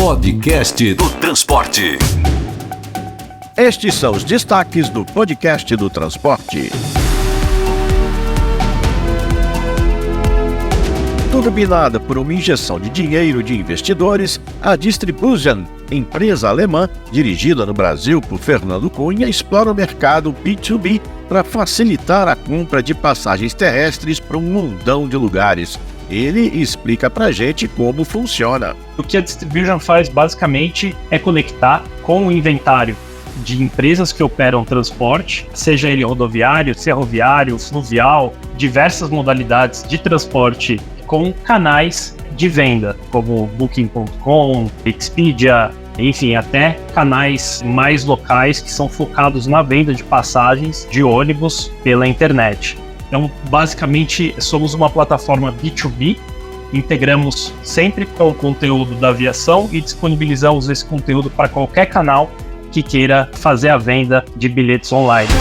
Podcast do Transporte. Estes são os destaques do Podcast do Transporte. Turbinada por uma injeção de dinheiro de investidores, a Distribution, empresa alemã dirigida no Brasil por Fernando Cunha, explora o mercado B2B para facilitar a compra de passagens terrestres para um mundão de lugares. Ele explica pra gente como funciona. O que a Distribution faz basicamente é conectar com o inventário de empresas que operam transporte, seja ele rodoviário, ferroviário, fluvial, diversas modalidades de transporte com canais de venda, como Booking.com, Expedia, enfim, até canais mais locais que são focados na venda de passagens de ônibus pela internet. Então, basicamente, somos uma plataforma B2B, integramos sempre com o conteúdo da aviação e disponibilizamos esse conteúdo para qualquer canal que queira fazer a venda de bilhetes online.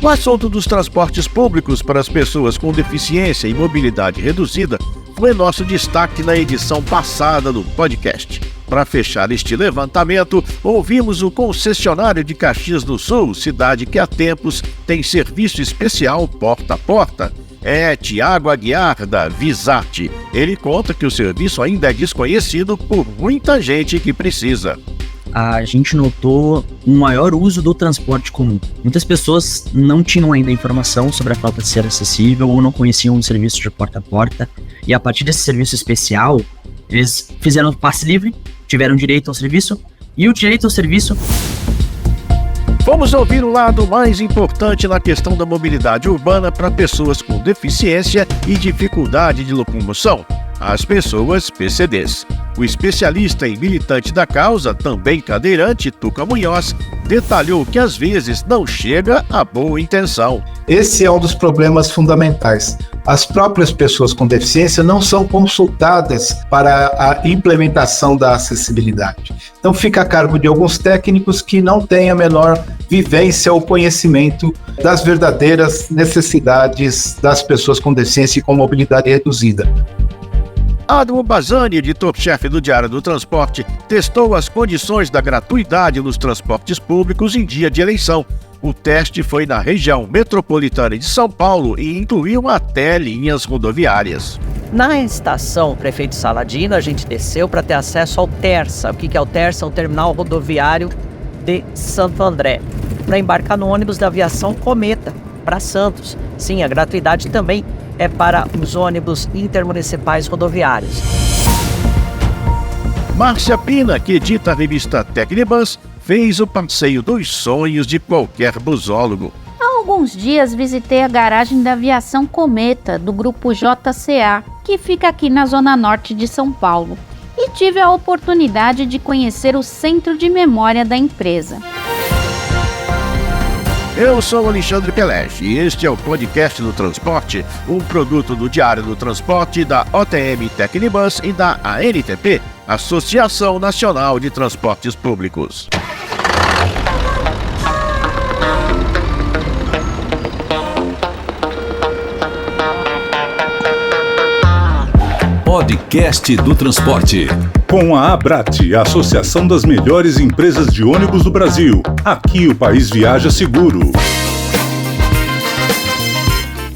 O assunto dos transportes públicos para as pessoas com deficiência e mobilidade reduzida foi nosso destaque na edição passada do podcast. Para fechar este levantamento, ouvimos o concessionário de Caxias do Sul, cidade que há tempos tem serviço especial porta a porta. É Tiago Aguiar, da Visart. Ele conta que o serviço ainda é desconhecido por muita gente que precisa. A gente notou um maior uso do transporte comum. Muitas pessoas não tinham ainda informação sobre a frota ser acessível ou não conheciam o serviço de porta a porta. E a partir desse serviço especial, eles fizeram o passe livre, tiveram direito ao serviço e o direito ao serviço. Vamos ouvir o lado mais importante na questão da mobilidade urbana para pessoas com deficiência e dificuldade de locomoção, as pessoas PCDs. O especialista e militante da causa, também cadeirante, Tuca Munhoz, detalhou que às vezes não chega a boa intenção. Esse é um dos problemas fundamentais. As próprias pessoas com deficiência não são consultadas para a implementação da acessibilidade. Então fica a cargo de alguns técnicos que não têm a menor vivência ou conhecimento das verdadeiras necessidades das pessoas com deficiência e com mobilidade reduzida. Adamo Bazzani, editor-chefe do Diário do Transporte, testou as condições da gratuidade nos transportes públicos em dia de eleição. O teste foi na região metropolitana de São Paulo e incluiu até linhas rodoviárias. Na estação Prefeito Saladino, a gente desceu para ter acesso ao Terça. O que é o Terça? É o terminal rodoviário de Santo André, para embarcar no ônibus da aviação Cometa para Santos. Sim, a gratuidade também é para os ônibus intermunicipais rodoviários. Márcia Pina, que edita a revista Tecnibus, fez o passeio dos sonhos de qualquer busólogo. Há alguns dias visitei a garagem da aviação Cometa, do grupo JCA, que fica aqui na zona norte de São Paulo, e tive a oportunidade de conhecer o centro de memória da empresa. Eu sou Alexandre Pelech e este é o Podcast do Transporte, um produto do Diário do Transporte, da OTM Tecnibus e da ANTP, Associação Nacional de Transportes Públicos. Podcast do Transporte. Com a Abrat, a Associação das Melhores Empresas de Ônibus do Brasil. Aqui o país viaja seguro.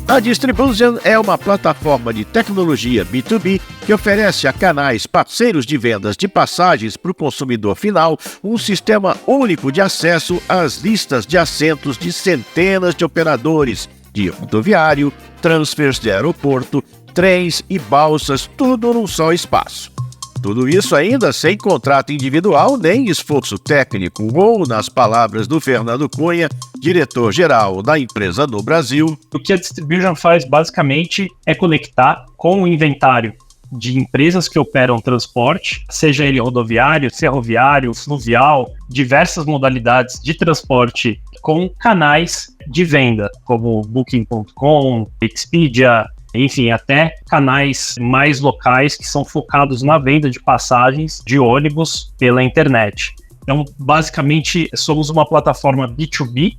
A Distribution é uma plataforma de tecnologia B2B que oferece a canais parceiros de vendas de passagens para o consumidor final um sistema único de acesso às listas de assentos de centenas de operadores de rodoviário, transfers de aeroporto, trens e balsas, tudo num só espaço. Tudo isso ainda sem contrato individual nem esforço técnico, ou, nas palavras do Fernando Cunha, diretor-geral da empresa no Brasil. O que a Distribution faz basicamente é conectar com o inventário de empresas que operam transporte, seja ele rodoviário, ferroviário, fluvial, diversas modalidades de transporte com canais de venda, como Booking.com, Expedia, enfim, até canais mais locais que são focados na venda de passagens de ônibus pela internet. Então, basicamente, somos uma plataforma B2B,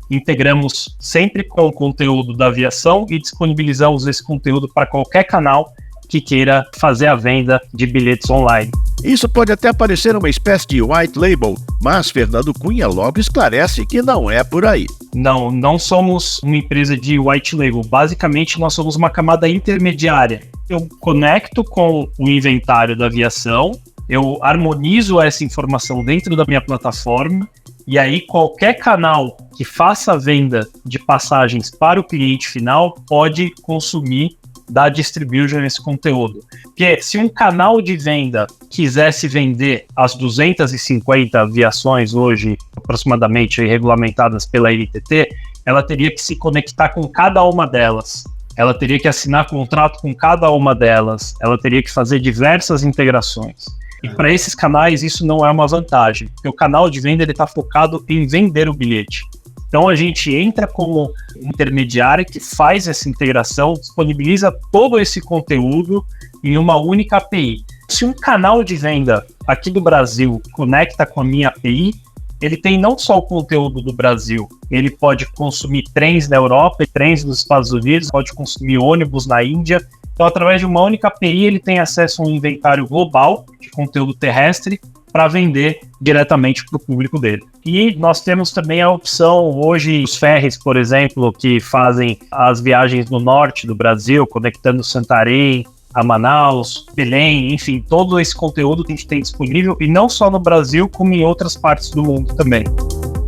integramos sempre com o conteúdo da aviação e disponibilizamos esse conteúdo para qualquer canal que queira fazer a venda de bilhetes online. Isso pode até parecer uma espécie de white label, mas Fernando Cunha logo esclarece que não é por aí. Não somos uma empresa de white label. Basicamente, nós somos uma camada intermediária. Eu conecto com o inventário da aviação, eu harmonizo essa informação dentro da minha plataforma, e aí qualquer canal que faça a venda de passagens para o cliente final pode consumir da Distribution esse conteúdo. Porque se um canal de venda quisesse vender as 250 aviações hoje, aproximadamente regulamentadas pela NTT, ela teria que se conectar com cada uma delas. Ela teria que assinar contrato com cada uma delas. Ela teria que fazer diversas integrações. E para esses canais isso não é uma vantagem, porque o canal de venda está focado em vender o bilhete. Então a gente entra como intermediário que faz essa integração, disponibiliza todo esse conteúdo em uma única API. Se um canal de venda aqui do Brasil conecta com a minha API, ele tem não só o conteúdo do Brasil, ele pode consumir trens na Europa e trens nos Estados Unidos, pode consumir ônibus na Índia. Então, através de uma única API, ele tem acesso a um inventário global de conteúdo terrestre para vender diretamente para o público dele. E nós temos também a opção, hoje, os ferries, por exemplo, que fazem as viagens no norte do Brasil, conectando Santarém a Manaus, Belém, enfim, todo esse conteúdo que a gente tem disponível, e não só no Brasil, como em outras partes do mundo também.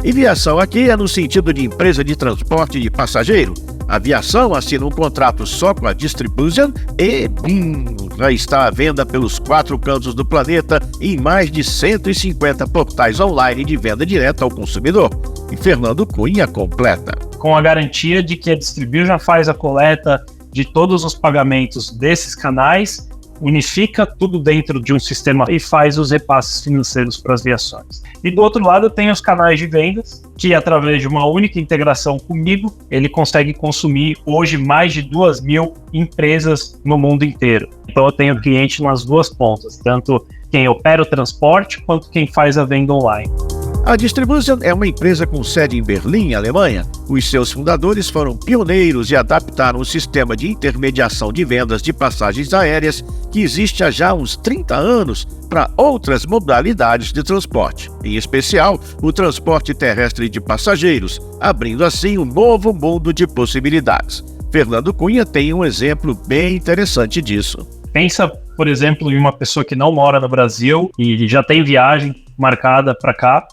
E viação aqui é no sentido de empresa de transporte de passageiro. A aviação assina um contrato só com a Distribution e já está à venda pelos 4 cantos do planeta em mais de 150 portais online de venda direta ao consumidor. E Fernando Cunha completa. Com a garantia de que a Distribution faz a coleta de todos os pagamentos desses canais, unifica tudo dentro de um sistema e faz os repasses financeiros para as aviações. E do outro lado tem os canais de vendas, que através de uma única integração comigo, ele consegue consumir hoje mais de 2.000 empresas no mundo inteiro. Então eu tenho cliente nas duas pontas, tanto quem opera o transporte quanto quem faz a venda online. A Distribution é uma empresa com sede em Berlim, Alemanha. Os seus fundadores foram pioneiros e adaptaram o sistema de intermediação de vendas de passagens aéreas que existe há já uns 30 anos para outras modalidades de transporte, em especial o transporte terrestre de passageiros, abrindo assim um novo mundo de possibilidades. Fernando Cunha tem um exemplo bem interessante disso. Pensa, por exemplo, em uma pessoa que não mora no Brasil e já tem viagem marcada para cá,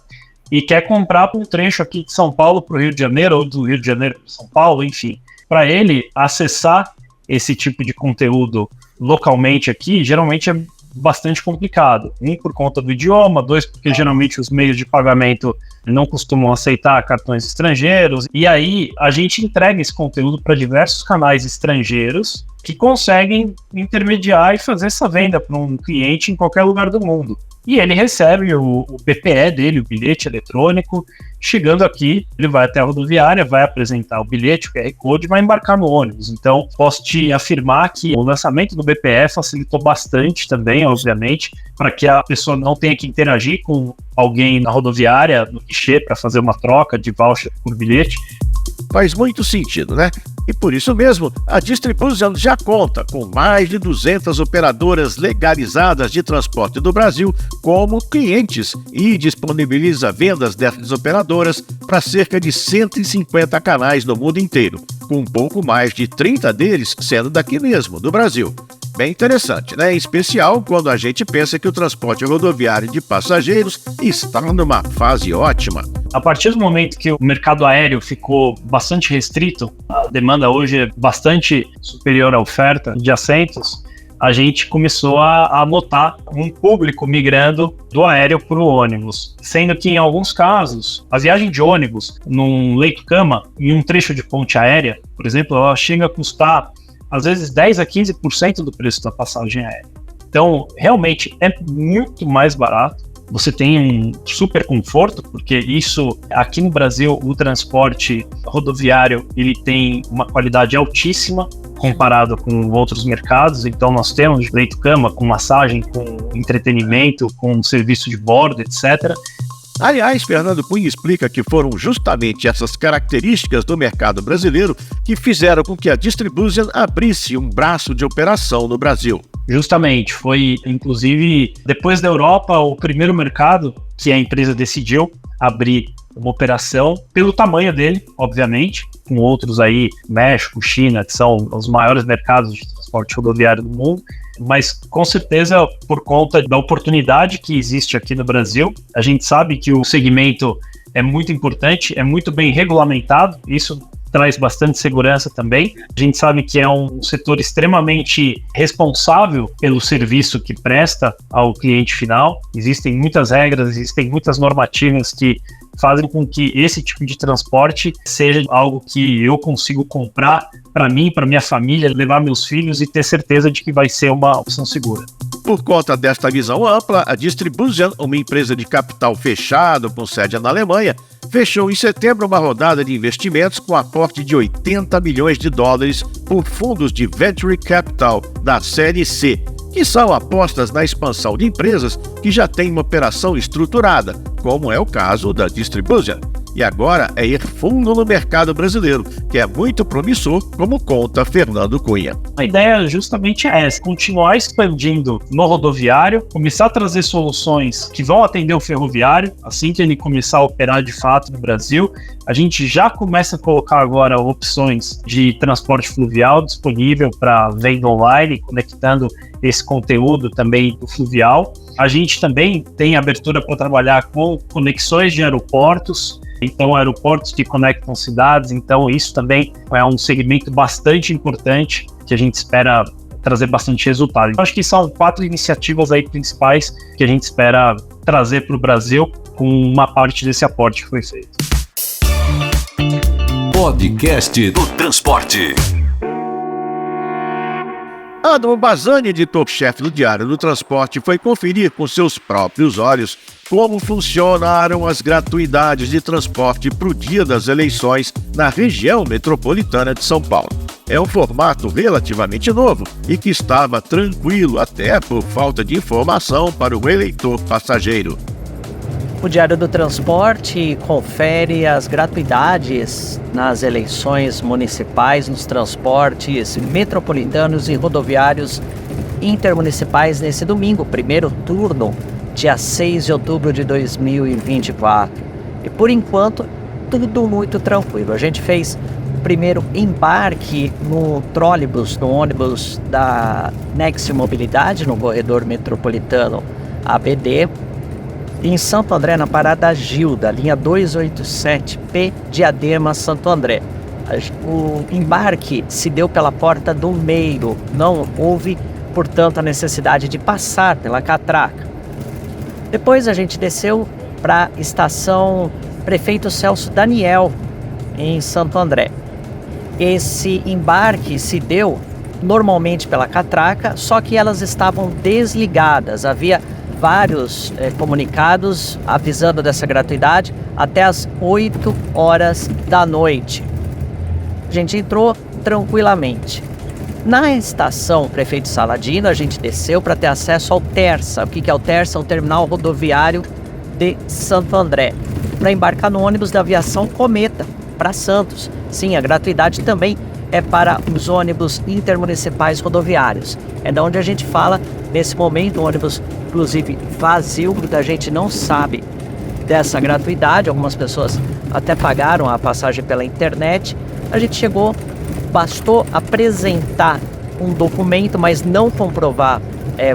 e quer comprar um trecho aqui de São Paulo para o Rio de Janeiro, ou do Rio de Janeiro para São Paulo, enfim. Para ele acessar esse tipo de conteúdo localmente aqui, geralmente é bastante complicado. Um, por conta do idioma, dois, porque geralmente os meios de pagamento não costumam aceitar cartões estrangeiros. E aí a gente entrega esse conteúdo para diversos canais estrangeiros que conseguem intermediar e fazer essa venda para um cliente em qualquer lugar do mundo. E ele recebe o BPE dele, o bilhete eletrônico. Chegando aqui, ele vai até a rodoviária, vai apresentar o bilhete, o QR Code e vai embarcar no ônibus. Então, posso te afirmar que o lançamento do BPE facilitou bastante também, obviamente, para que a pessoa não tenha que interagir com alguém na rodoviária, no guichê, para fazer uma troca de voucher por bilhete. Faz muito sentido, né? E por isso mesmo, a Distribution já conta com mais de 200 operadoras legalizadas de transporte do Brasil como clientes e disponibiliza vendas dessas operadoras para cerca de 150 canais no mundo inteiro, com um pouco mais de 30 deles sendo daqui mesmo, do Brasil. Bem interessante, né? Em especial quando a gente pensa que o transporte rodoviário de passageiros está numa fase ótima. A partir do momento que o mercado aéreo ficou bastante restrito, a demanda hoje é bastante superior à oferta de assentos, a gente começou a notar um público migrando do aéreo para o ônibus. Sendo que, em alguns casos, a viagem de ônibus num leito-cama, em um trecho de ponte aérea, por exemplo, ela chega a custar às vezes 10 a 15% do preço da passagem aérea. Então, realmente é muito mais barato. Você tem um super conforto, porque isso, aqui no Brasil, o transporte rodoviário, ele tem uma qualidade altíssima comparado com outros mercados. Então, nós temos leito-cama com massagem, com entretenimento, com serviço de bordo, etc. Aliás, Fernando Cunha explica que foram justamente essas características do mercado brasileiro que fizeram com que a Distribution abrisse um braço de operação no Brasil. Justamente, foi inclusive depois da Europa o primeiro mercado que a empresa decidiu abrir uma operação pelo tamanho dele, obviamente, com outros aí, México, China, que são os maiores mercados de transporte rodoviário do mundo, mas com certeza por conta da oportunidade que existe aqui no Brasil. A gente sabe que o segmento é muito importante, é muito bem regulamentado, isso traz bastante segurança também. A gente sabe que é um setor extremamente responsável pelo serviço que presta ao cliente final. Existem muitas regras, existem muitas normativas que fazem com que esse tipo de transporte seja algo que eu consigo comprar para mim, para minha família, levar meus filhos e ter certeza de que vai ser uma opção segura. Por conta desta visão ampla, a Distribution, uma empresa de capital fechado com sede na Alemanha, fechou em setembro uma rodada de investimentos com aporte de 80 milhões de dólares por fundos de Venture Capital da série C, que são apostas na expansão de empresas que já têm uma operação estruturada, como é o caso da Distribution. E agora é ir fundo no mercado brasileiro, que é muito promissor, como conta Fernando Cunha. A ideia justamente é essa, continuar expandindo no rodoviário, começar a trazer soluções que vão atender o ferroviário, assim que ele começar a operar de fato no Brasil. A gente já começa a colocar agora opções de transporte fluvial disponível para venda online, conectando esse conteúdo também do fluvial. A gente também tem abertura para trabalhar com conexões de aeroportos, então aeroportos que conectam cidades, então isso também é um segmento bastante importante que a gente espera trazer bastante resultado. Então, acho que são 4 iniciativas aí principais que a gente espera trazer para o Brasil com uma parte desse aporte que foi feito. Podcast do Transporte. Adam Bazzani, editor-chefe do Diário do Transporte, foi conferir com seus próprios olhos como funcionaram as gratuidades de transporte para o dia das eleições na região metropolitana de São Paulo. É um formato relativamente novo e que estava tranquilo até por falta de informação para o eleitor passageiro. O Diário do Transporte confere as gratuidades nas eleições municipais, nos transportes metropolitanos e rodoviários intermunicipais nesse domingo, primeiro turno, dia 6 de outubro de 2024. E por enquanto, tudo muito tranquilo. A gente fez o primeiro embarque no trólebus, no ônibus da Next Mobilidade, no corredor metropolitano ABD, em Santo André, na Parada Gilda, linha 287P, Diadema, Santo André. O embarque se deu pela porta do meio, não houve, portanto, a necessidade de passar pela catraca. Depois a gente desceu para a estação Prefeito Celso Daniel, em Santo André. Esse embarque se deu normalmente pela catraca, só que elas estavam desligadas, havia vários comunicados avisando dessa gratuidade até as 8 horas da noite. A gente entrou tranquilamente. Na estação Prefeito Saladino, a gente desceu para ter acesso ao Terça. O que é o Terça? O terminal rodoviário de Santo André, para embarcar no ônibus da aviação Cometa para Santos. Sim, a gratuidade também é para os ônibus intermunicipais rodoviários. É da onde a gente fala nesse momento, o ônibus inclusive vazio, muita gente não sabe dessa gratuidade, algumas pessoas até pagaram a passagem pela internet. A gente chegou, bastou apresentar um documento, mas não comprovar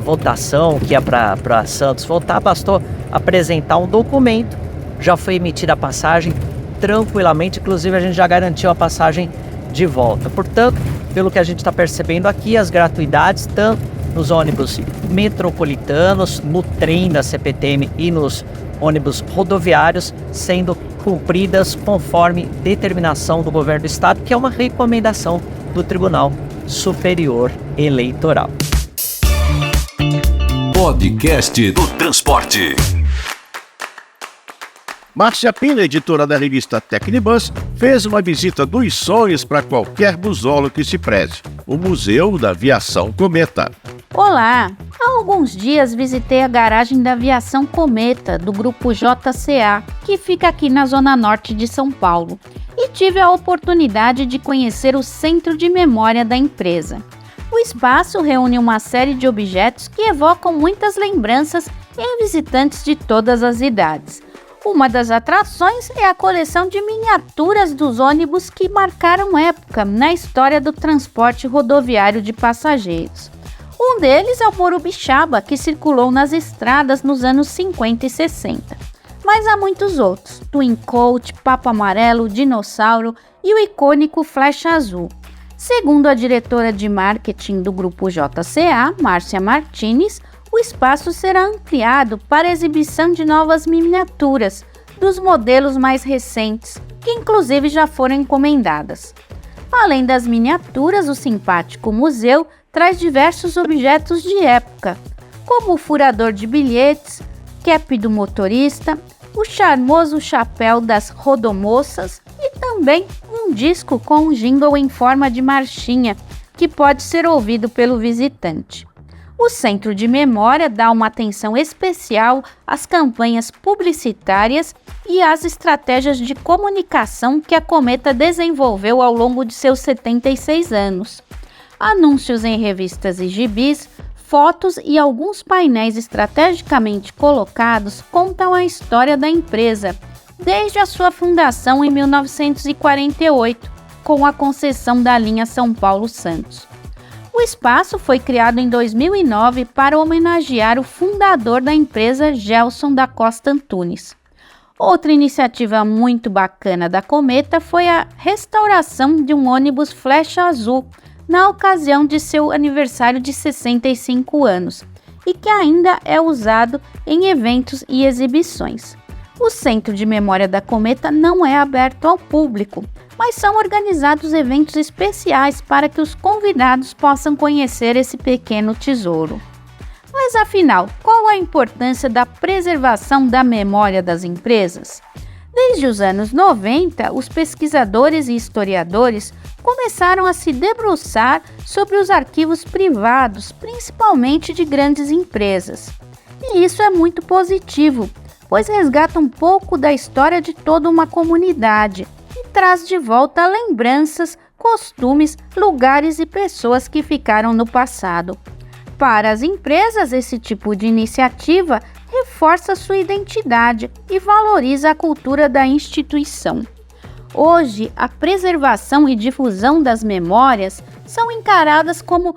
votação, que é para Santos votar, bastou apresentar um documento, já foi emitida a passagem tranquilamente, inclusive a gente já garantiu a passagem de volta. Portanto, pelo que a gente está percebendo aqui, as gratuidades, tanto nos ônibus metropolitanos, no trem da CPTM e nos ônibus rodoviários, sendo cumpridas conforme determinação do governo do estado, que é uma recomendação do Tribunal Superior Eleitoral. Podcast do Transporte. Márcia Pina, editora da revista Tecnibus, fez uma visita dos sonhos para qualquer busólogo que se preze, o Museu da Aviação Cometa. Olá! Há alguns dias visitei a garagem da aviação Cometa, do grupo JCA, que fica aqui na zona norte de São Paulo, e tive a oportunidade de conhecer o centro de memória da empresa. O espaço reúne uma série de objetos que evocam muitas lembranças em visitantes de todas as idades. Uma das atrações é a coleção de miniaturas dos ônibus que marcaram época na história do transporte rodoviário de passageiros. Um deles é o Morubixaba, que circulou nas estradas nos anos 50 e 60. Mas há muitos outros: Twin Coat, Papo Amarelo, Dinossauro e o icônico Flecha Azul. Segundo a diretora de marketing do grupo JCA, Márcia Martins, o espaço será ampliado para a exibição de novas miniaturas dos modelos mais recentes, que inclusive já foram encomendadas. Além das miniaturas, o simpático museu traz diversos objetos de época, como o furador de bilhetes, cap do motorista, o charmoso chapéu das rodomoças e também um disco com um jingle em forma de marchinha que pode ser ouvido pelo visitante. O Centro de Memória dá uma atenção especial às campanhas publicitárias e às estratégias de comunicação que a Cometa desenvolveu ao longo de seus 76 anos. Anúncios em revistas e gibis, fotos e alguns painéis estrategicamente colocados contam a história da empresa, desde a sua fundação em 1948, com a concessão da linha São Paulo-Santos. O espaço foi criado em 2009 para homenagear o fundador da empresa, Gelson da Costa Antunes. Outra iniciativa muito bacana da Cometa foi a restauração de um ônibus Flecha Azul, na ocasião de seu aniversário de 65 anos, e que ainda é usado em eventos e exibições. O Centro de Memória da Cometa não é aberto ao público, mas são organizados eventos especiais para que os convidados possam conhecer esse pequeno tesouro. Mas afinal, qual a importância da preservação da memória das empresas? Desde os anos 90, os pesquisadores e historiadores começaram a se debruçar sobre os arquivos privados, principalmente de grandes empresas. E isso é muito positivo, pois resgata um pouco da história de toda uma comunidade e traz de volta lembranças, costumes, lugares e pessoas que ficaram no passado. Para as empresas, esse tipo de iniciativa reforça sua identidade e valoriza a cultura da instituição. Hoje, a preservação e difusão das memórias são encaradas como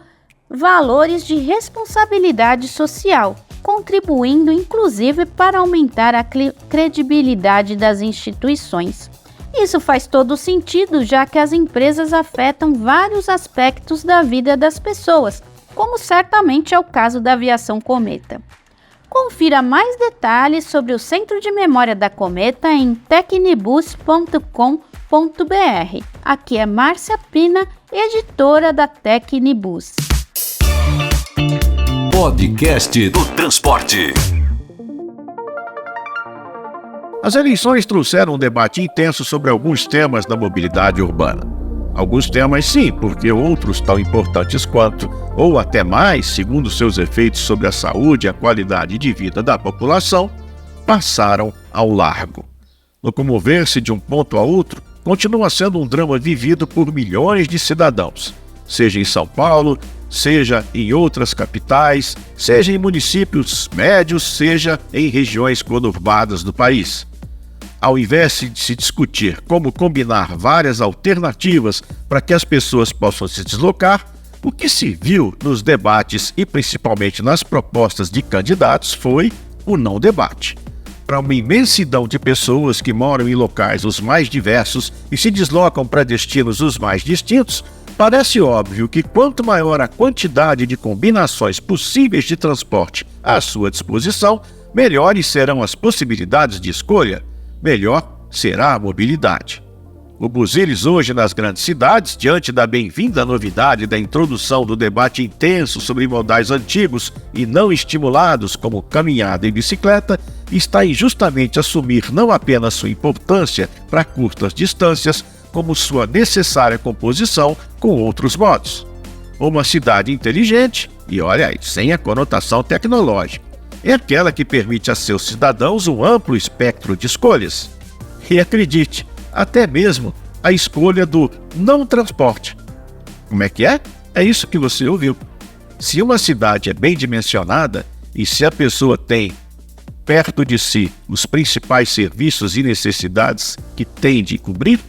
valores de responsabilidade social, contribuindo inclusive para aumentar a credibilidade das instituições. Isso faz todo sentido, já que as empresas afetam vários aspectos da vida das pessoas, como certamente é o caso da aviação Cometa. Confira mais detalhes sobre o Centro de Memória da Cometa em tecnibus.com.br. Aqui é Márcia Pina, editora da Tecnibus. Podcast do Transporte. As eleições trouxeram um debate intenso sobre alguns temas da mobilidade urbana. Alguns temas sim, porque outros tão importantes quanto, ou até mais, segundo seus efeitos sobre a saúde e a qualidade de vida da população, passaram ao largo. Locomover-se de um ponto a outro continua sendo um drama vivido por milhões de cidadãos, seja em São Paulo, seja em outras capitais, seja em municípios médios, seja em regiões conurbadas do país. Ao invés de se discutir como combinar várias alternativas para que as pessoas possam se deslocar, o que se viu nos debates e principalmente nas propostas de candidatos foi o não debate. Para uma imensidão de pessoas que moram em locais os mais diversos e se deslocam para destinos os mais distintos, parece óbvio que quanto maior a quantidade de combinações possíveis de transporte à sua disposição, melhores serão as possibilidades de escolha, melhor será a mobilidade. O buziles hoje nas grandes cidades, diante da bem-vinda novidade da introdução do debate intenso sobre modais antigos e não estimulados como caminhada e bicicleta, está em justamente assumir não apenas sua importância para curtas distâncias, como sua necessária composição com outros modos. Uma cidade inteligente E olha aí, sem a conotação tecnológica. É aquela que permite a seus cidadãos um amplo espectro de escolhas. E acredite, até mesmo a escolha do não transporte. Como é que é? É isso que você ouviu. Se uma cidade é bem dimensionada e se a pessoa tem perto de si os principais serviços e necessidades que tem de cobrir,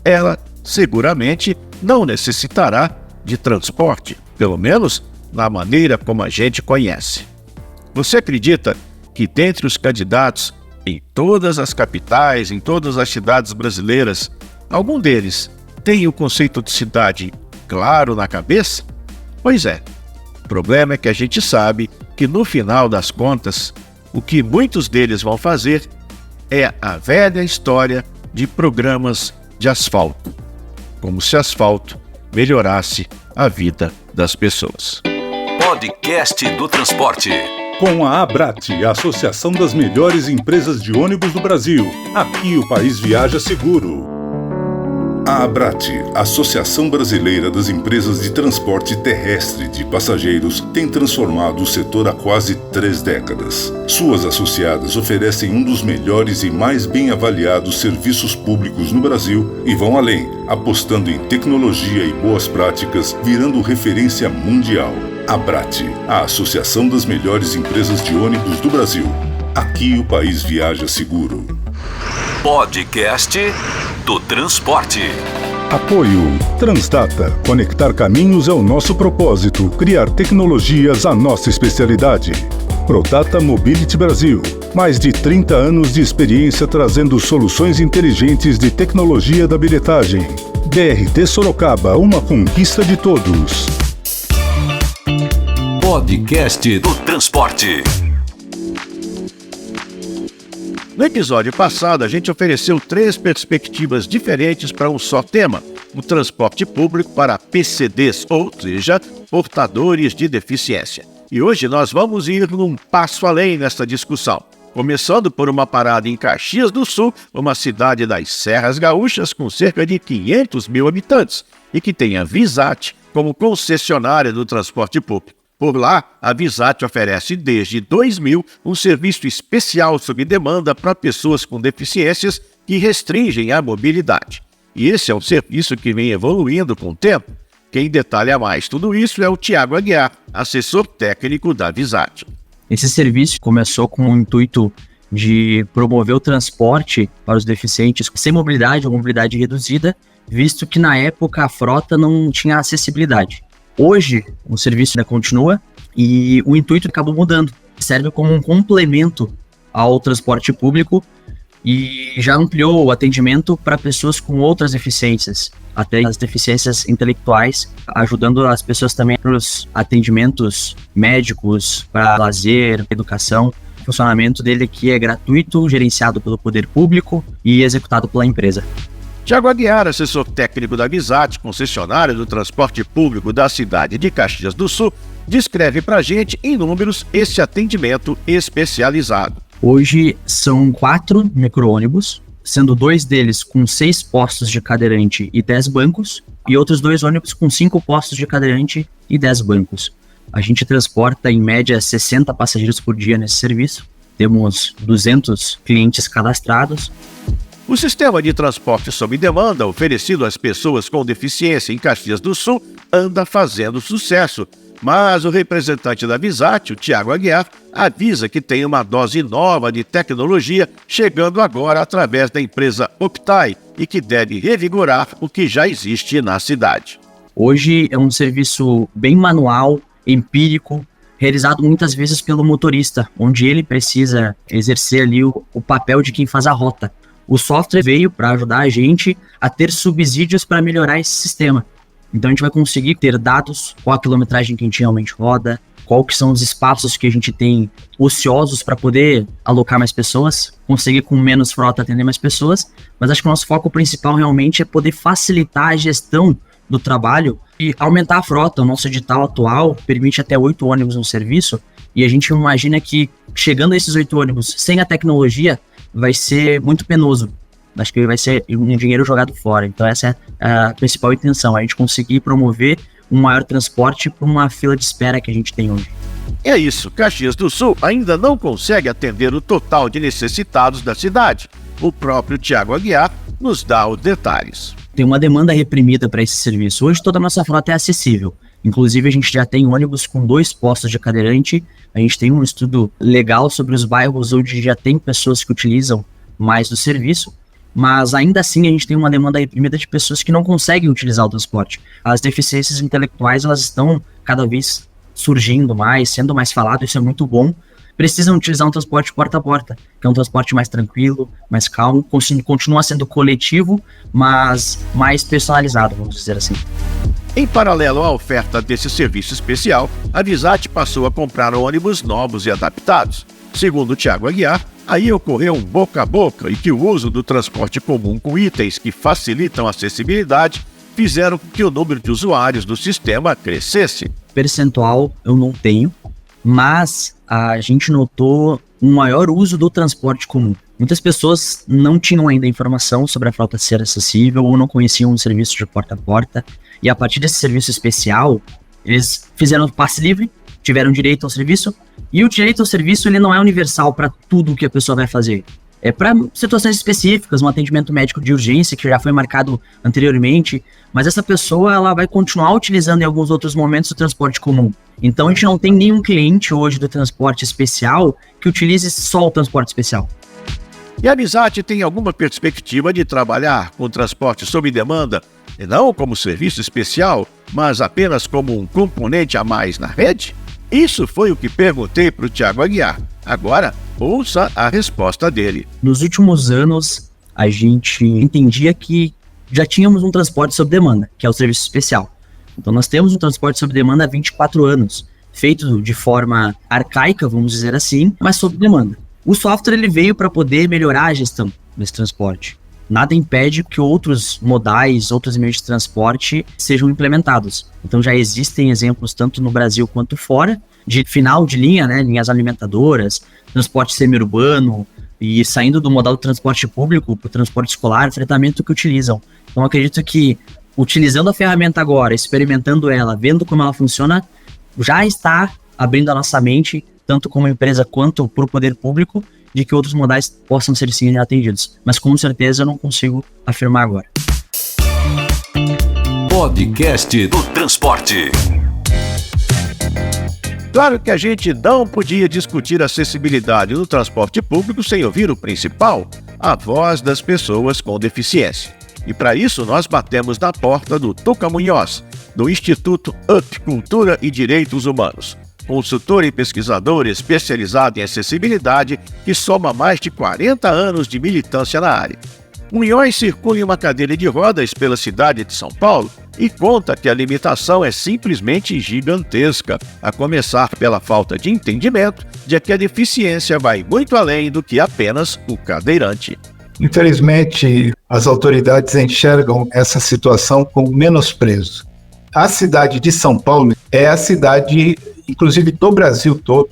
ela seguramente não necessitará de transporte, pelo menos na maneira como a gente conhece. Você acredita que dentre os candidatos em todas as capitais, em todas as cidades brasileiras, algum deles tem o conceito de cidade claro na cabeça? Pois é. O problema é que a gente sabe que no final das contas, o que muitos deles vão fazer é a velha história de programas de asfalto. Como se asfalto melhorasse a vida das pessoas. Podcast do Transporte. Com a Abrat, a Associação das Melhores Empresas de Ônibus do Brasil. Aqui o país viaja seguro. A Abrat, Associação Brasileira das Empresas de Transporte Terrestre de Passageiros, tem transformado o setor há quase 3 décadas. Suas associadas oferecem um dos melhores e mais bem avaliados serviços públicos no Brasil e vão além, apostando em tecnologia e boas práticas, virando referência mundial. Abrat, a Associação das Melhores Empresas de Ônibus do Brasil. Aqui o país viaja seguro. Podcast do Transporte. Apoio Transdata. Conectar caminhos é o nosso propósito. Criar tecnologias a nossa especialidade. Prodata Mobility Brasil. Mais de 30 anos de experiência trazendo soluções inteligentes de tecnologia da bilhetagem. BRT Sorocaba, uma conquista de todos. Podcast do Transporte. No episódio passado, a gente ofereceu 3 perspectivas diferentes para um só tema: o transporte público para PCDs, ou seja, portadores de deficiência. E hoje nós vamos ir um passo além nessa discussão, começando por uma parada em Caxias do Sul, uma cidade das Serras Gaúchas com cerca de 500 mil habitantes e que tem a Visat como concessionária do transporte público. Por lá, a Visat oferece desde 2000 um serviço especial sob demanda para pessoas com deficiências que restringem a mobilidade. E esse é um serviço que vem evoluindo com o tempo. Quem detalha mais tudo isso é o Tiago Aguiar, assessor técnico da Visat. Esse serviço começou com o intuito de promover o transporte para os deficientes sem mobilidade ou mobilidade reduzida, visto que na época a frota não tinha acessibilidade. Hoje, o serviço ainda continua e o intuito acabou mudando. Serve como um complemento ao transporte público e já ampliou o atendimento para pessoas com outras deficiências, até as deficiências intelectuais, ajudando as pessoas também para os atendimentos médicos, para lazer, educação. O funcionamento dele aqui é gratuito, gerenciado pelo poder público e executado pela empresa. Tiago Aguiar, assessor técnico da Visat, concessionária do transporte público da cidade de Caxias do Sul, descreve para a gente, em números, esse atendimento especializado. Hoje são 4 micro-ônibus, sendo 2 deles com 6 postos de cadeirante e 10 bancos, e outros 2 ônibus com 5 postos de cadeirante e 10 bancos. A gente transporta, em média, 60 passageiros por dia nesse serviço. Temos 200 clientes cadastrados. O sistema de transporte sob demanda oferecido às pessoas com deficiência em Caxias do Sul anda fazendo sucesso, mas o representante da Visat, o Tiago Aguiar, avisa que tem uma dose nova de tecnologia chegando agora através da empresa Optai e que deve revigorar o que já existe na cidade. Hoje é um serviço bem manual, empírico, realizado muitas vezes pelo motorista, onde ele precisa exercer ali o papel de quem faz a rota. O software veio para ajudar a gente a ter subsídios para melhorar esse sistema. Então a gente vai conseguir ter dados, qual a quilometragem que a gente realmente roda, qual que são os espaços que a gente tem ociosos para poder alocar mais pessoas, conseguir com menos frota atender mais pessoas, mas acho que o nosso foco principal realmente é poder facilitar a gestão do trabalho e aumentar a frota. O nosso edital atual permite até 8 ônibus no serviço e a gente imagina que chegando a esses 8 ônibus sem a tecnologia vai ser muito penoso. Acho que vai ser um dinheiro jogado fora. Então essa é a principal intenção, a gente conseguir promover um maior transporte para uma fila de espera que a gente tem hoje. É isso, Caxias do Sul ainda não consegue atender o total de necessitados da cidade. O próprio Thiago Aguiar nos dá os detalhes. Tem uma demanda reprimida para esse serviço. Hoje toda a nossa frota é acessível. Inclusive a gente já tem ônibus com 2 postos de cadeirante. A gente tem um estudo legal sobre os bairros onde já tem pessoas que utilizam mais do serviço. Mas ainda assim a gente tem uma demanda reprimida de pessoas que não conseguem utilizar o transporte. As deficiências intelectuais, elas estão cada vez surgindo mais, sendo mais falado, isso é muito bom. Precisam utilizar um transporte porta a porta, que é um transporte mais tranquilo, mais calmo, continua sendo coletivo, mas mais personalizado, vamos dizer assim. Em paralelo à oferta desse serviço especial, a Visat passou a comprar ônibus novos e adaptados. Segundo o Thiago Aguiar, aí ocorreu um boca a boca e que o uso do transporte comum com itens que facilitam a acessibilidade fizeram com que o número de usuários do sistema crescesse. Percentual eu não tenho, mas a gente notou um maior uso do transporte comum. Muitas pessoas não tinham ainda informação sobre a frota ser acessível ou não conheciam o serviço de porta a porta. E a partir desse serviço especial, eles fizeram o passe livre, tiveram direito ao serviço. E o direito ao serviço ele não é universal para tudo o que a pessoa vai fazer. É para situações específicas, um atendimento médico de urgência que já foi marcado anteriormente, mas essa pessoa ela vai continuar utilizando em alguns outros momentos o transporte comum. Então a gente não tem nenhum cliente hoje do transporte especial que utilize só o transporte especial. E a Visat tem alguma perspectiva de trabalhar com transporte sob demanda, e não como serviço especial, mas apenas como um componente a mais na rede? Isso foi o que perguntei para o Thiago Aguiar. Agora, ouça a resposta dele. Nos últimos anos, a gente entendia que já tínhamos um transporte sob demanda, que é o serviço especial. Então nós temos um transporte sob demanda há 24 anos, feito de forma arcaica, vamos dizer assim, mas sob demanda. O software ele veio para poder melhorar a gestão desse transporte. Nada impede que outros modais, outros meios de transporte sejam implementados. Então já existem exemplos tanto no Brasil quanto fora, de final de linha, né, linhas alimentadoras, transporte semi-urbano e saindo do modal do transporte público para o transporte escolar, fretamento que utilizam. Então acredito que utilizando a ferramenta agora, experimentando ela, vendo como ela funciona, já está abrindo a nossa mente, tanto como empresa quanto para o poder público, de que outros modais possam ser sim atendidos. Mas com certeza eu não consigo afirmar agora. Podcast do Transporte. Claro que a gente não podia discutir acessibilidade no transporte público sem ouvir o principal, a voz das pessoas com deficiência. E para isso nós batemos na porta do Tuca Munhoz, do Instituto UP Cultura e Direitos Humanos, consultor e pesquisador especializado em acessibilidade que soma mais de 40 anos de militância na área. Munhoz circula em uma cadeira de rodas pela cidade de São Paulo e conta que a limitação é simplesmente gigantesca, a começar pela falta de entendimento de que a deficiência vai muito além do que apenas o cadeirante. Infelizmente, as autoridades enxergam essa situação com menosprezo. A cidade de São Paulo é a cidade, inclusive do Brasil todo,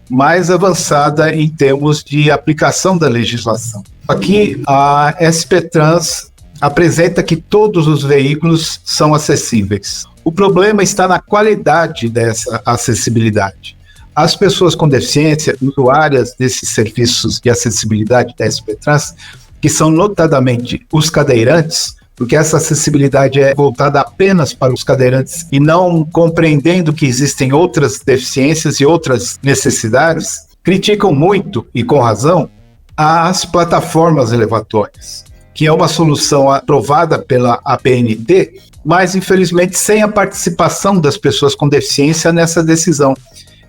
mais avançada em termos de aplicação da legislação. Aqui, a SP Trans apresenta que todos os veículos são acessíveis. O problema está na qualidade dessa acessibilidade. As pessoas com deficiência, usuárias desses serviços de acessibilidade da SP Trans, que são notadamente os cadeirantes, porque essa acessibilidade é voltada apenas para os cadeirantes e não compreendendo que existem outras deficiências e outras necessidades, criticam muito, e com razão, as plataformas elevatórias, que é uma solução aprovada pela APNT, mas infelizmente sem a participação das pessoas com deficiência nessa decisão.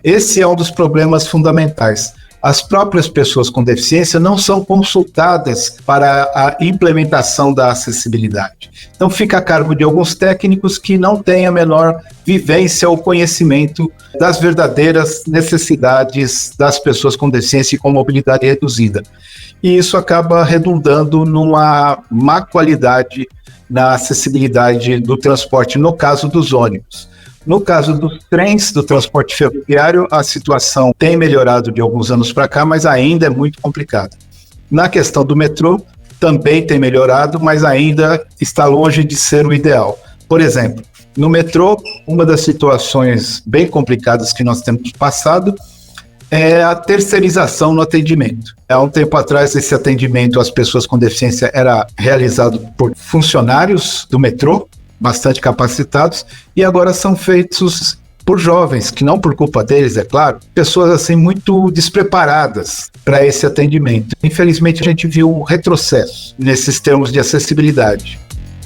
Esse é um dos problemas fundamentais. As próprias pessoas com deficiência não são consultadas para a implementação da acessibilidade. Então fica a cargo de alguns técnicos que não têm a menor vivência ou conhecimento das verdadeiras necessidades das pessoas com deficiência e com mobilidade reduzida. E isso acaba redundando numa má qualidade na acessibilidade do transporte, no caso dos ônibus. No caso dos trens, do transporte ferroviário, a situação tem melhorado de alguns anos para cá, mas ainda é muito complicada. Na questão do metrô, também tem melhorado, mas ainda está longe de ser o ideal. Por exemplo, No metrô, uma das situações bem complicadas que nós temos passado é a terceirização no atendimento. Há um tempo atrás, esse atendimento às pessoas com deficiência era realizado por funcionários do metrô, bastante capacitados, e agora são feitos por jovens, que não por culpa deles, é claro, pessoas assim muito despreparadas para esse atendimento. Infelizmente, a gente viu um retrocesso nesses termos de acessibilidade.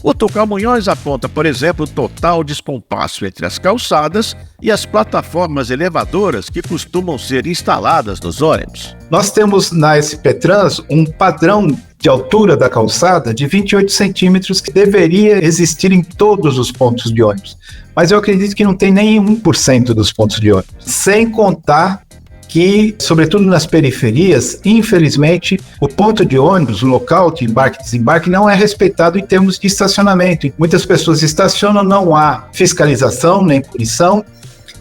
O Tuca Munhoz aponta, por exemplo, o total descompasso entre as calçadas e as plataformas elevadoras que costumam ser instaladas nos ônibus. Nós temos na SP Trans um padrão de altura da calçada de 28 centímetros que deveria existir em todos os pontos de ônibus. Mas eu acredito que não tem nem 1% dos pontos de ônibus. Sem contar que, sobretudo nas periferias, infelizmente, o ponto de ônibus, o local de embarque e desembarque, não é respeitado em termos de estacionamento. Muitas pessoas estacionam, não há fiscalização nem punição,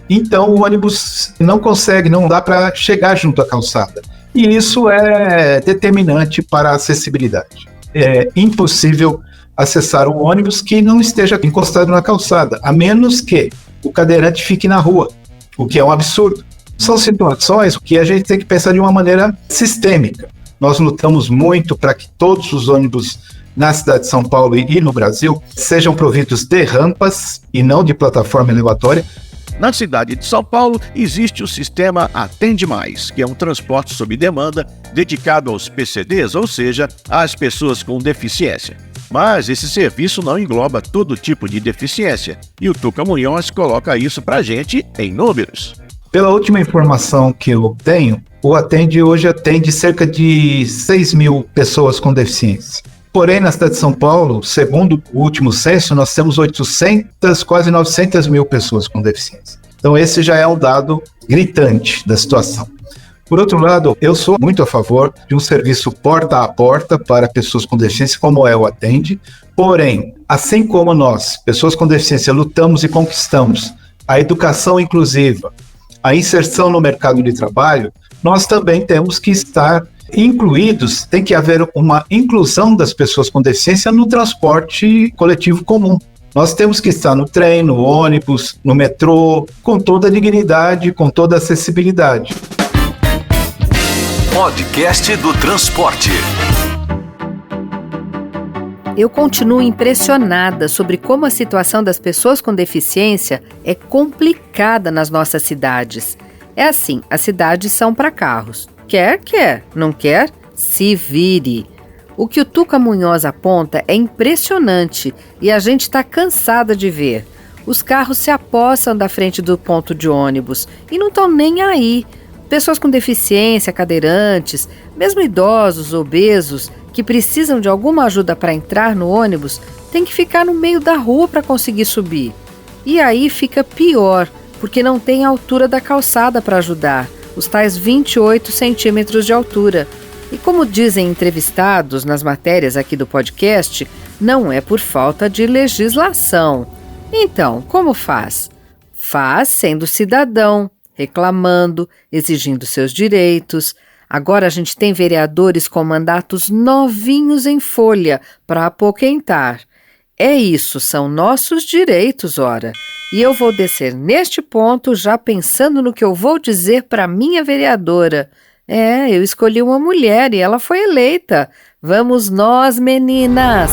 então o ônibus não consegue, não dá para chegar junto à calçada. E isso é determinante para a acessibilidade. É impossível acessar um ônibus que não esteja encostado na calçada, a menos que o cadeirante fique na rua, o que é um absurdo. São situações que a gente tem que pensar de uma maneira sistêmica. Nós lutamos muito para que todos os ônibus na cidade de São Paulo e no Brasil sejam providos de rampas e não de plataforma elevatória. Na cidade de São Paulo, existe o sistema Atende Mais, que é um transporte sob demanda dedicado aos PCDs, ou seja, às pessoas com deficiência. Mas esse serviço não engloba todo tipo de deficiência, e o Tuca Munhoz coloca isso pra gente em números. Pela última informação que eu tenho, o Atende hoje atende cerca de 6 mil pessoas com deficiência. Porém, na cidade de São Paulo, segundo o último censo, nós temos 800, quase 900 mil pessoas com deficiência. Então esse já é um dado gritante da situação. Por outro lado, eu sou muito a favor de um serviço porta a porta para pessoas com deficiência, como é o Atende. Porém, assim como nós, pessoas com deficiência, lutamos e conquistamos a educação inclusiva, a inserção no mercado de trabalho, nós também temos que estar incluídos, tem que haver uma inclusão das pessoas com deficiência no transporte coletivo comum. Nós temos que estar no trem, no ônibus, no metrô, com toda a dignidade, com toda a acessibilidade. Podcast do Transporte. Eu continuo impressionada sobre como a situação das pessoas com deficiência é complicada nas nossas cidades. É assim, as cidades são para carros. Quer, não quer, se vire. O que o Tuca Munhoz aponta é impressionante e a gente está cansada de ver. Os carros se apossam da frente do ponto de ônibus e não estão nem aí. Pessoas com deficiência, cadeirantes, mesmo idosos, obesos, que precisam de alguma ajuda para entrar no ônibus, têm que ficar no meio da rua para conseguir subir. E aí fica pior, porque não tem a altura da calçada para ajudar, os tais 28 centímetros de altura. E como dizem entrevistados nas matérias aqui do podcast, não é por falta de legislação. Então, como faz? Faz sendo cidadão, reclamando, exigindo seus direitos. Agora a gente tem vereadores com mandatos novinhos em folha para apoquentar. É isso, são nossos direitos, ora. E eu vou descer neste ponto já pensando no que eu vou dizer para minha vereadora. Eu escolhi uma mulher e ela foi eleita. Vamos nós, meninas!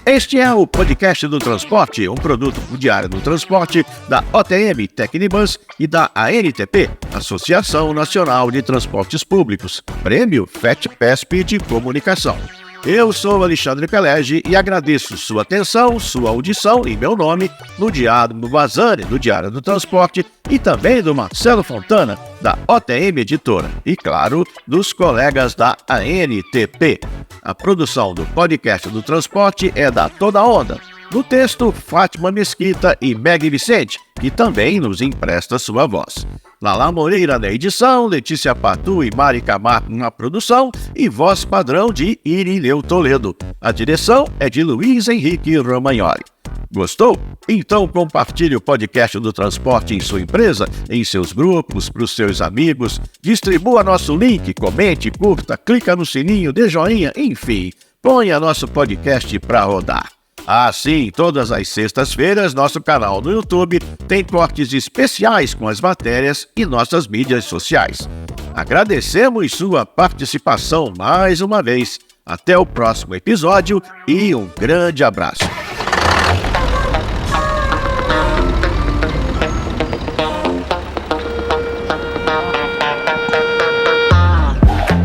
Este é o Podcast do Transporte, um produto do Diário do Transporte, da OTM Tecnibus e da ANTP, Associação Nacional de Transportes Públicos, Prêmio FET-PESP de Comunicação. Eu sou Alexandre Pelegi e agradeço sua atenção, sua audição em meu nome, no Diário do Vazani, do Diário do Transporte e também do Marcelo Fontana, da OTM Editora e, claro, dos colegas da ANTP. A produção do Podcast do Transporte é da Toda Onda. No texto, Fátima Mesquita e Meg Vicente, que também nos empresta sua voz. Lala Moreira na edição, Letícia Patu e Mari Camargo na produção e voz padrão de Irineu Toledo. A direção é de Luiz Henrique Romagnoli. Gostou? Então compartilhe o Podcast do Transporte em sua empresa, em seus grupos, para os seus amigos. Distribua nosso link, comente, curta, clica no sininho, dê joinha, enfim, ponha nosso podcast para rodar. Sim, todas as sextas-feiras, nosso canal no YouTube tem cortes especiais com as matérias e nossas mídias sociais. Agradecemos sua participação mais uma vez. Até o próximo episódio e um grande abraço.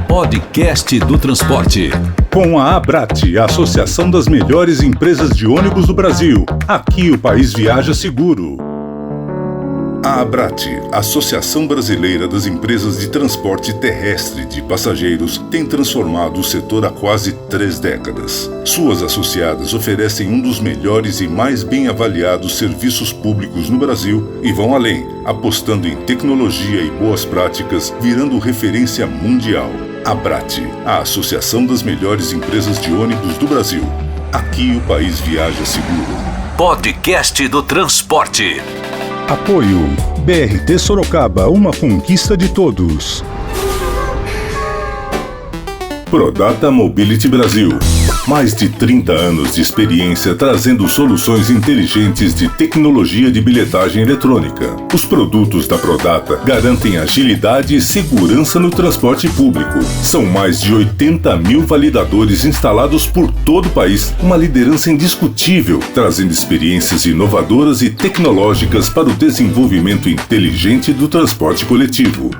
Podcast do Transporte. Com a Abrat, a Associação das Melhores Empresas de Ônibus do Brasil. Aqui o país viaja seguro. A Abrat, Associação Brasileira das Empresas de Transporte Terrestre de Passageiros, tem transformado o setor há quase 3 décadas. Suas associadas oferecem um dos melhores e mais bem avaliados serviços públicos no Brasil e vão além, apostando em tecnologia e boas práticas, virando referência mundial. Abrat, a Associação das Melhores Empresas de Ônibus do Brasil. Aqui o país viaja seguro. Podcast do Transporte. Apoio BRT Sorocaba, uma conquista de todos. Prodata Mobility Brasil. Mais de 30 anos de experiência trazendo soluções inteligentes de tecnologia de bilhetagem eletrônica. Os produtos da Prodata garantem agilidade e segurança no transporte público. São mais de 80 mil validadores instalados por todo o país, uma liderança indiscutível, trazendo experiências inovadoras e tecnológicas para o desenvolvimento inteligente do transporte coletivo.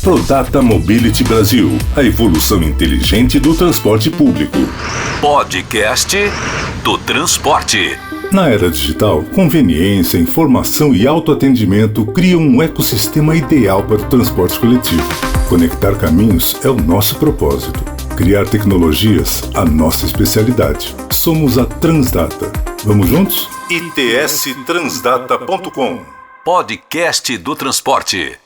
Prodata Mobility Brasil, a evolução inteligente do transporte público. Podcast do Transporte. Na era digital, conveniência, informação e autoatendimento criam um ecossistema ideal para o transporte coletivo. Conectar caminhos é o nosso propósito. Criar tecnologias, a nossa especialidade. Somos a Transdata. Vamos juntos? itstransdata.com. Podcast do Transporte.